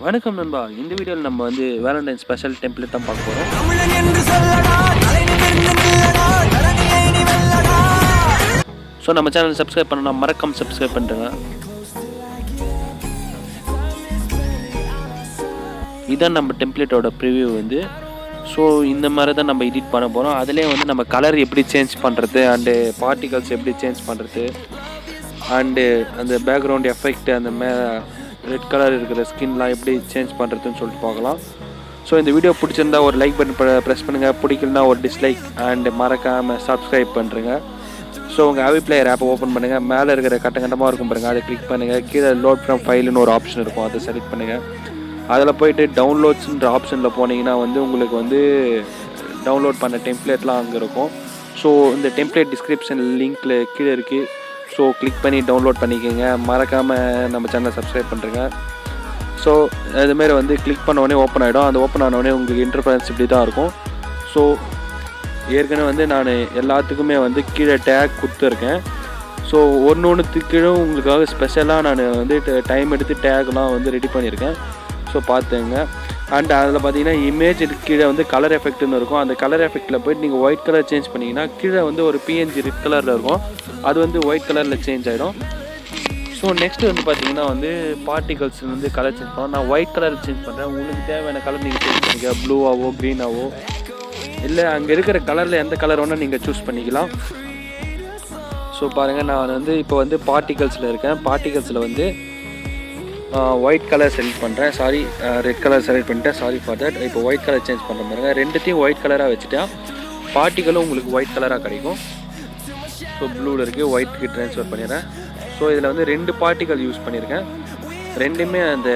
வணக்கம் நண்பா. இந்த வீடியோவில் நம்ம வந்து வேலண்டைன் ஸ்பெஷல் டெம்ப்ளேட் தான் பார்க்க போகிறோம். ஸோ நம்ம சேனல் சப்ஸ்கிரைப் பண்ணணும்னா மறக்காம சப்ஸ்கிரைப் பண்ணுறேங்க. இதான் நம்ம டெம்ப்ளேட்டோட ப்ரிவியூ வந்து. ஸோ இந்த மாதிரி தான் நம்ம எடிட் பண்ண போகிறோம். அதிலே வந்து நம்ம கலர் எப்படி சேஞ்ச் பண்ணுறது அண்டு பார்ட்டிகல்ஸ் எப்படி சேஞ்ச் பண்ணுறது அண்டு அந்த பேக்ரவுண்ட் எஃபெக்ட் அந்த ரெட் கலர் இருக்கிற ஸ்கின்லாம் எப்படி சேஞ்ச் பண்ணுறதுன்னு சொல்லிட்டு பார்க்கலாம். ஸோ இந்த வீடியோ பிடிச்சிருந்தா ஒரு லைக் பட்டன் ப்ரெஸ் பண்ணுங்கள், பிடிக்கலனா ஒரு டிஸ்லைக் அண்டு மறக்காமல் சப்ஸ்கிரைப் பண்ணுறேங்க. ஸோ உங்கள் Aveeplayer ஆப்பை ஓப்பன் பண்ணுங்கள். மேலே இருக்கிற கட்டமாக இருக்கும் பாருங்கள், அதை கிளிக் பண்ணுங்கள். கீழே லோட் ஃப்ரம் ஃபைலுன்னு ஒரு ஆப்ஷன் இருக்கும், அதை செலக்ட் பண்ணுங்கள். அதில் போய்ட்டு டவுன்லோட்ஸுன்ற ஆப்ஷனில் போனீங்கன்னா வந்து உங்களுக்கு வந்து டவுன்லோட் பண்ண டெம்ப்ளேட்லாம் அங்கே இருக்கும். ஸோ இந்த டெம்ப்ளேட் டிஸ்கிரிப்ஷன் லிங்க்கில் கீழே இருக்குது. ஸோ கிளிக் பண்ணி டவுன்லோட் பண்ணிக்கோங்க. மறக்காமல் நம்ம சேனலை சப்ஸ்கிரைப் பண்ணுறேங்க. ஸோ அதுமாரி வந்து கிளிக் பண்ண உடனே ஓப்பன் ஆகிடும். அந்த ஓப்பன் ஆனவுடனே உங்களுக்கு இன்டர்ஃபரன்ஸ் இப்படி தான் இருக்கும். ஸோ ஏற்கனவே வந்து நான் எல்லாத்துக்குமே வந்து கீழே டேக் கொடுத்துருக்கேன். ஸோ ஒன்றுத்துக்கு கீழே உங்களுக்காக ஸ்பெஷலாக நான் வந்து டைம் எடுத்து டேக்லாம் வந்து ரெடி பண்ணியிருக்கேன். ஸோ பார்த்துங்க. அண்ட் அதில் பார்த்தீங்கன்னா இமேஜ் கீழே வந்து கலர் எஃபெக்ட்னு இருக்கும். அந்த கலர் எஃபெக்ட்டில் போய்ட்டு நீங்கள் ஒயிட் கலர் சேஞ்ச் பண்ணிங்கன்னா கீழே வந்து ஒரு PNG ரெட் கலரில் இருக்கும், அது வந்து ஒயிட் கலரில் சேஞ்ச் ஆகிடும். ஸோ நெக்ஸ்ட்டு வந்து பார்த்தீங்கன்னா வந்து பார்ட்டிகல்ஸ் வந்து கலர் சேஞ்ச் பண்ணோம். நான் ஒயிட் கலர் சேஞ்ச் பண்ணுறேன். உங்களுக்கு தேவையான கலர் நீங்கள் சேஞ்ச் பண்ணிக்க, ப்ளூவாவோ க்ரீனாவோ இல்லை அங்கே இருக்கிற கலரில் எந்த கலர் வேணால் நீங்கள் சூஸ் பண்ணிக்கலாம். ஸோ பாருங்கள், நான் வந்து இப்போ வந்து பார்ட்டிகல்ஸில் இருக்கேன். பார்ட்டிகல்ஸில் வந்து ஒயிட் கலர் செலக்ட் பண்ணுறேன். சாரி, ரெட் கலர் செலக்ட் பண்ணிட்டேன். Sorry for that. இப்போ ஒயிட் கலர் சேஞ்ச் பண்ணுற பாருங்கள். ரெண்டுத்தையும் ஒயிட் கலராக வச்சுட்டா பார்ட்டிகளும் உங்களுக்கு ஒயிட் கலராக கிடைக்கும். ஸோ ப்ளூவில் இருக்குது, ஒயிட்டுக்கு ட்ரான்ஸ்ஃபர் பண்ணிடுறேன். ஸோ இதில் வந்து 2 பார்ட்டிகல் யூஸ் பண்ணியிருக்கேன். ரெண்டுமே அந்த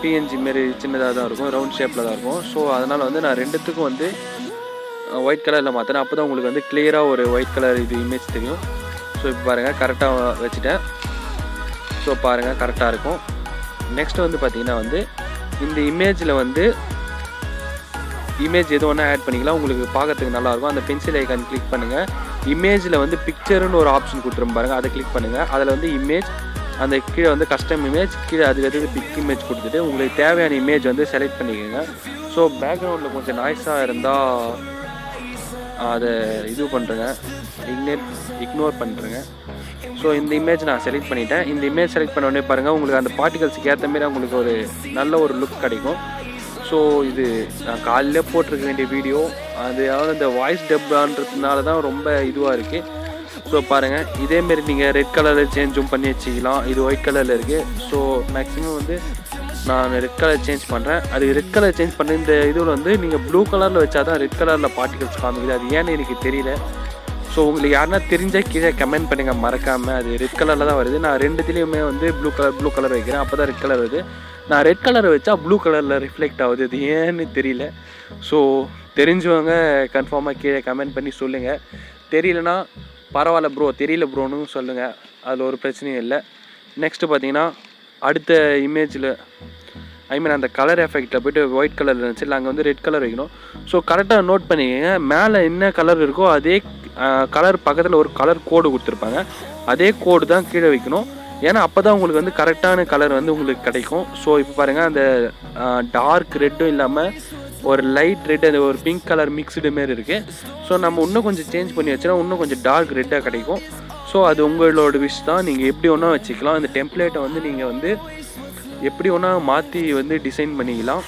PNG மாரி சின்னதாக தான் இருக்கும், ரவுண்ட் ஷேப்பில் தான் இருக்கும். ஸோ அதனால் வந்து நான் ரெண்டுத்துக்கும் வந்து ஒயிட் கலரில் மாற்றினேன். அப்போ தான் உங்களுக்கு வந்து கிளியராக ஒரு ஒயிட் கலர் இது இமேஜ் தெரியும். ஸோ இப்போ பாருங்கள், கரெக்டாக வச்சுட்டேன். ஸோ பாருங்கள், கரெக்டாக இருக்கும். நெக்ஸ்ட் வந்து பார்த்திங்கன்னா வந்து இந்த இமேஜில் வந்து இமேஜ் எது ஒன்றா ஆட் பண்ணிக்கலாம், உங்களுக்கு பார்க்கறதுக்கு நல்லாயிருக்கும். அந்த பென்சில் ஐக்கான் கிளிக் பண்ணுங்கள். இமேஜில் வந்து பிக்சருன்னு ஒரு ஆப்ஷன் கொடுத்துரும் பாருங்கள், அதை கிளிக் பண்ணுங்கள். அதில் வந்து இமேஜ், அந்த கீழே வந்து கஸ்டம் இமேஜ், கீழே அதுக்கு பிக் இமேஜ் கொடுத்துட்டு உங்களுக்கு தேவையான இமேஜ் வந்து செலக்ட் பண்ணிக்கோங்க. ஸோ பேக்ரவுண்டில் கொஞ்சம் நாய்ஸாக இருந்தால் அதை இது பண்ணுறேங்க, இக்னோர் பண்ணுறேங்க. ஸோ இந்த இமேஜ் நான் செலக்ட் பண்ணிட்டேன். இந்த இமேஜ் செலக்ட் பண்ண உடனே பாருங்கள், உங்களுக்கு அந்த பார்ட்டிகல்ஸுக்கு ஏற்ற மாரி உங்களுக்கு ஒரு நல்ல ஒரு லுக் கிடைக்கும். ஸோ இது நான் காலையில் போட்டிருக்க வேண்டிய வீடியோ, அதாவது இந்த வாய்ஸ் டப்ன்றதுனால தான் ரொம்ப இதுவாக இருக்குது. ஸோ பாருங்கள், இதேமாரி நீங்கள் ரெட் கலரில் சேஞ்சும் பண்ணி வச்சுக்கலாம். இது ஒயிட் கலரில் இருக்குது. ஸோ மேக்ஸிமம் வந்து நான் ரெட் கலர் சேஞ்ச் பண்ணுறேன். அது ரெட் கலர் சேஞ்ச் பண்ண இந்த இதில் வந்து நீங்கள் ப்ளூ கலரில் வச்சா தான் ரெட் கலரில் பார்ட்டிகல்ஸ் காமிக்குது. அது ஏன்னு எனக்கு தெரியல. ஸோ உங்களுக்கு யாருன்னா தெரிஞ்சால் கீழே கமெண்ட் பண்ணுங்கள் மறக்காமல். அது ரெட் கலரில் தான் வருது. நான் ரெண்டுத்துலேயுமே வந்து ப்ளூ கலர் வைக்கிறேன், அப்போ தான் ரெட் கலர் வருது. நான் ரெட் கலரை வச்சா ப்ளூ கலரில் ரிஃப்ளெக்ட் ஆகுது, அது ஏன்னு தெரியல. ஸோ தெரிஞ்சவங்க கன்ஃபார்மாக கீழே கமெண்ட் பண்ணி சொல்லுங்கள். தெரியலனா பரவாயில்ல ப்ரோ, தெரியல ப்ரோன்னு சொல்லுங்கள், அதில் ஒரு பிரச்சனையும் இல்லை. நெக்ஸ்ட்டு பார்த்தீங்கன்னா அடுத்த இமேஜில் அந்த கலர் எஃபெக்டில் போய்ட்டு ஒயிட் கலர் இருந்துச்சு, இல்லை அங்கே வந்து ரெட் கலர் வைக்கணும். ஸோ கரெக்டாக நோட் பண்ணிக்கங்க, மேலே என்ன கலர் இருக்கோ அதே கலர் பக்கத்தில் ஒரு கலர் கோடு கொடுத்துருப்பாங்க, அதே கோடு தான் கீழே வைக்கணும். ஏன்னா அப்போ தான் உங்களுக்கு வந்து கரெக்டான கலர் வந்து உங்களுக்கு கிடைக்கும். ஸோ இப்போ பாருங்கள், அந்த டார்க் ரெட்டும் இல்லாமல் ஒரு லைட் ரெட், அது ஒரு பிங்க் கலர் மிக்ஸ்டு மாரி இருக்குது. ஸோ நம்ம இன்னும் கொஞ்சம் சேஞ்ச் பண்ணி வச்சோன்னா இன்னும் கொஞ்சம் டார்க் ரெட்டாக கிடைக்கும். ஸோ அது உங்களோட விஷ் தான், நீங்கள் எப்படி ஒன்றா வச்சுக்கலாம். இந்த டெம்ப்ளேட்டை வந்து நீங்கள் வந்து எப்படி ஒன்றா மாற்றி வந்து டிசைன் பண்ணிக்கலாம்.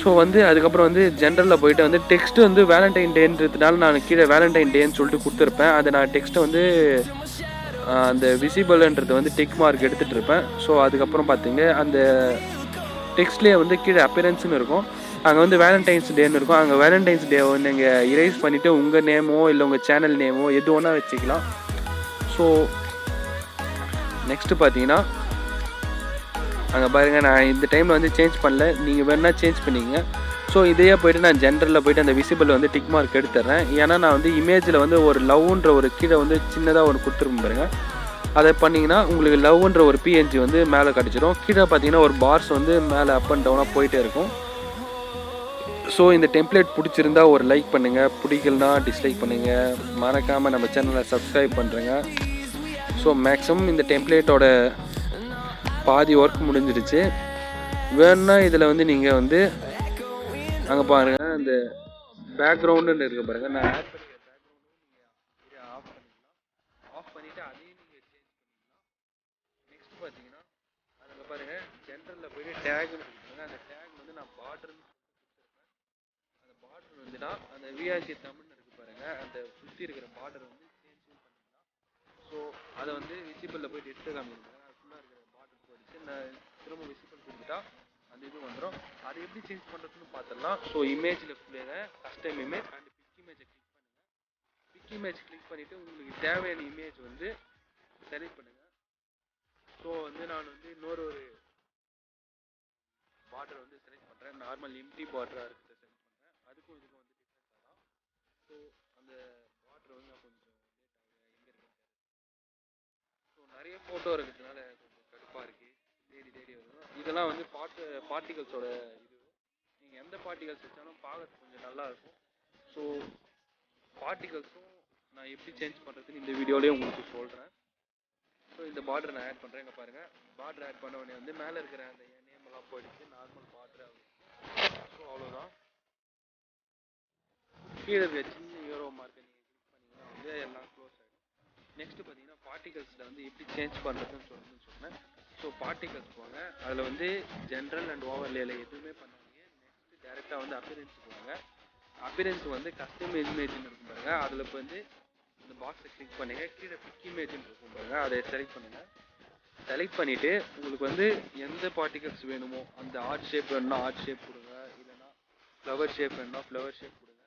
ஸோ வந்து அதுக்கப்புறம் வந்து ஜென்ரலில் போய்ட்டு வந்து டெக்ஸ்ட்டு வந்து வேலண்டைன் டேன்றதுனால நான் கீழே வேலண்டைன் டேன்னு சொல்லிட்டு கொடுத்துருப்பேன். அதை நான் டெக்ஸ்ட்டை வந்து அந்த விசிபிள்ன்றது வந்து டிக் மார்க் எடுத்துகிட்டு இருப்பேன். ஸோ அதுக்கப்புறம் பார்த்தீங்க அந்த டெக்ஸ்ட்லேயே வந்து கீழே அப்பியரன்ஸ்னு இருக்கும், அங்கே வந்து வேலண்டைன்ஸ் டேன்னு இருக்கும். அங்கே வேலண்டைன்ஸ் டேவை நீங்கள் இரேஸ் பண்ணிவிட்டு உங்கள் நேமோ இல்லை உங்கள் சேனல் நேமோ எது ஒன்றா வச்சுக்கலாம். ஸோ நெக்ஸ்ட்டு பார்த்தீங்கன்னா அங்கே பாருங்கள், நான் இந்த டைமில் வந்து சேஞ்ச் பண்ணல, நீங்கள் வேணால் சேஞ்ச் பண்ணிக்கங்க. ஸோ இதையே போய்ட்டு நான் ஜென்ரலில் போய்ட்டு அந்த விசிபிள் வந்து டிக் மார்க் எடுத்துடுறேன். ஏன்னா நான் வந்து இமேஜில் வந்து ஒரு லவ்ன்ற ஒரு கீழே வந்து சின்னதாக ஒன்று கொடுத்துருப்பேன் பாருங்கள், அதை பண்ணிங்கன்னா உங்களுக்கு லவ்ன்ற ஒரு PNG வந்து மேலே கிடச்சிடும். கீழே பார்த்தீங்கன்னா ஒரு பார்ஸ் வந்து மேலே அப் அண்ட் டவுனாக போயிட்டே இருக்கும். ஸோ இந்த டெம்ப்ளேட் பிடிச்சிருந்தா ஒரு லைக் பண்ணுங்கள், பிடிக்கலனா டிஸ்லைக் பண்ணுங்கள், மறக்காமல் நம்ம சேனலை சப்ஸ்கிரைப் பண்ணுறேங்க. ஸோ மேக்ஸிமம் இந்த டெம்ப்ளேட்டோட பாதி ஒர்க் முடிஞ்சிடுச்சு. வேணும்னா இதில் வந்து நீங்கள் வந்து அங்கே பாருங்க அந்த பேக்ரவுண்டுன்னு இருக்க பாருங்க, நான் ஆட் பண்ணி பேக்ரவுண்டும் ஆஃப் பண்ணிக்கலாம். ஆஃப் பண்ணிவிட்டு அதையும் நீங்கள் சேஞ்ச் பண்ணிக்கலாம். நெக்ஸ்ட் பார்த்தீங்கன்னா அதில் பாருங்கள் ஜென்ரலில் போய்ட்டு டேக்னு கொடுத்துருங்க. அந்த டேக் வந்து நான் பார்டர்னு கொடுத்துருப்பேன். அந்த பார்டர் வந்துன்னா அந்த விஆர்சி தமிழ்னு இருக்குது பாருங்கள், அந்த சுற்றி இருக்கிற பார்டர் வந்து சேஞ்ச் பண்ணிக்கலாம். ஸோ அதை வந்து விசிபிளில் போய்ட்டு எடுத்து காமிக்கிறேன். அது ஃபுல்லாக இருக்கிற பார்டர் போயிடுச்சு. நான் திரும்ப விசிபிள் கொடுத்துட்டா அந்த இது வந்துடும். அதை எப்படி சேஞ்ச் பண்ணுறதுன்னு பார்த்துடலாம். ஸோ இமேஜில் போய்ங்க, கஸ்டம் இமேஜ் அண்ட் பிக் இமேஜை கிளிக் பண்ணுங்கள். பிக் இமேஜ் கிளிக் பண்ணிவிட்டு உங்களுக்கு தேவையான இமேஜ் வந்து செலக்ட் பண்ணுங்கள். ஸோ வந்து நான் வந்து இன்னொரு ஒரு பார்டர் வந்து செலக்ட் பண்ணுறேன். நார்மல் எம்டி பார்டராக இருக்கிறத செலக்ட் பண்ணுறேன். அதுக்கும் இதுக்கும் வந்து டிஃப்ரெண்ட் தான். ஸோ அந்த பார்டர் வந்து நான் கொஞ்சம் எங்கே இருக்கு. ஸோ நிறைய ஃபோட்டோ இருக்கிறதுனால கொஞ்சம் கடுப்பாக இருக்குது, தேடி வரும். இதெல்லாம் வந்து பார்ட்டிகல்ஸோட இது. நீங்கள் எந்த பார்ட்டிகல்ஸ் வச்சாலும் பார்க்கறதுக்கு கொஞ்சம் நல்லாயிருக்கும். ஸோ பார்ட்டிகல்ஸும் நான் எப்படி சேஞ்ச் பண்ணுறதுன்னு இந்த வீடியோலேயே உங்களுக்கு சொல்கிறேன். ஸோ இந்த பார்டர் நான் ஆட் பண்ணுறேன். இங்கே பாருங்கள், பார்டர் ஆட் பண்ண உடனே வந்து மேலே இருக்கிற அந்த நேமெல்லாம் போயிடுச்சு, நார்மல் பார்டர் ஆகுது. ஸோ அவ்வளோதான். கீழே இருக்க சின்ன யூரோ மார்க்கை நீங்கள் கிளிக் பண்ணிங்கன்னா வந்து எல்லாம் க்ளோஸ் ஆகிடும். நெக்ஸ்ட்டு பார்த்தீங்கன்னா பார்ட்டிகல்ஸில் வந்து எப்படி சேஞ்ச் பண்ணுறதுன்னு சொன்னேன். ஸோ பார்ட்டிகல்ஸ் போங்க, அதில் வந்து ஜென்ரல் அண்ட் ஓவர்லேயில் எதுவுமே பண்ணாதீங்க. நெக்ஸ்ட்டு டேரெக்டாக வந்து அப்பியரன்ஸ் போங்க. அப்பியரன்ஸ் வந்து கஸ்டம் இமேஜ்னு இருக்கும் பாருங்க, அதில் இப்போ வந்து இந்த பாக்ஸை கிளிக் பண்ணுங்க. கீழே பிக் இமேஜ்னு இருக்கும் பாருங்க, அதை செலக்ட் பண்ணுங்கள். செலக்ட் பண்ணிவிட்டு உங்களுக்கு வந்து எந்த பார்ட்டிகல்ஸ் வேணுமோ அந்த ஆர்ட் ஷேப் வேணும்னா ஆர்ட் ஷேப் கொடுங்க, இல்லைனா ஃப்ளவர் ஷேப் வேணும்னா ஃப்ளவர் ஷேப் கொடுங்க.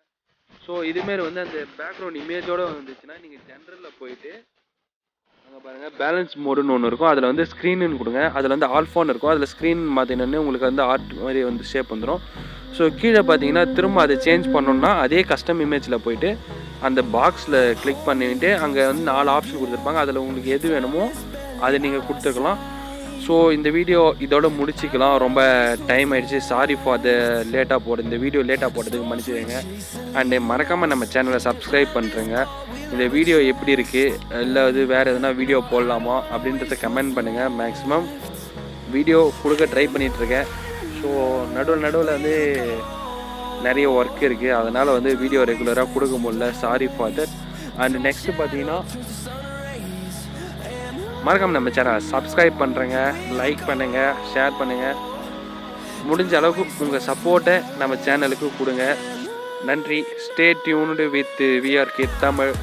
ஸோ இதுமாரி வந்து அந்த பேக்ரவுண்ட் இமேஜோடு வந்துச்சுன்னா நீங்கள் ஜென்ரலில் போயிட்டு அங்கே பாருங்கள் பேலன்ஸ் மோடுன்னு ஒன்று இருக்கும், அதில் வந்து ஸ்க்ரீனுன்னு கொடுங்க. அதில் வந்து ஆல்ஃபான்னு இருக்கும், அதில் ஸ்க்ரீன் மாற்றினோடனே உங்களுக்கு வந்து ஆர்ட் மாதிரி வந்து ஷேப் வந்துடும். ஸோ கீழே பார்த்தீங்கன்னா திரும்ப அதை சேஞ்ச் பண்ணோன்னா அதே கஸ்டம் இமேஜில் போயிட்டு அந்த பாக்ஸில் கிளிக் பண்ணிவிட்டு அங்கே வந்து 4 ஆப்ஷன் கொடுத்துருப்பாங்க, அதில் உங்களுக்கு எது வேணுமோ அதை நீங்கள் கொடுத்துருக்கலாம். ஸோ இந்த வீடியோ இதோட முடிச்சிக்கலாம். ரொம்ப டைம் ஆகிடுச்சு, சாரி ஃபார் த லேட்டாக போட, இந்த வீடியோ லேட்டாக போட்டதுக்கு மன்னிச்சிடுங்க. அண்டு மறக்காமல் நம்ம சேனலை சப்ஸ்கிரைப் பண்ணுறேங்க. இந்த வீடியோ எப்படி இருக்குது, இல்லை அது வேறு எதுனா வீடியோ போடலாமா அப்படின்றத கமெண்ட் பண்ணுங்கள். மேக்ஸிமம் வீடியோ கொடுக்க ட்ரை பண்ணிகிட்ருக்கேன். ஸோ நடுவில் வந்து நிறைய ஒர்க் இருக்குது, அதனால் வந்து வீடியோ ரெகுலராக கொடுக்க முடியல, sorry for that. And next பார்த்தீங்கன்னா மறக்காமல் நம்ம சேனலை சப்ஸ்கிரைப் பண்ணுறேங்க, லைக் பண்ணுங்கள், ஷேர் பண்ணுங்கள். முடிஞ்ச அளவுக்கு உங்கள் சப்போர்ட்டை நம்ம சேனலுக்கு கொடுங்க. நன்றி. Stay tuned with VRK Tamil.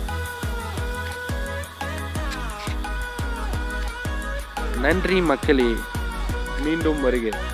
நன்றி மக்களே, மீண்டும் வருகிறேன்.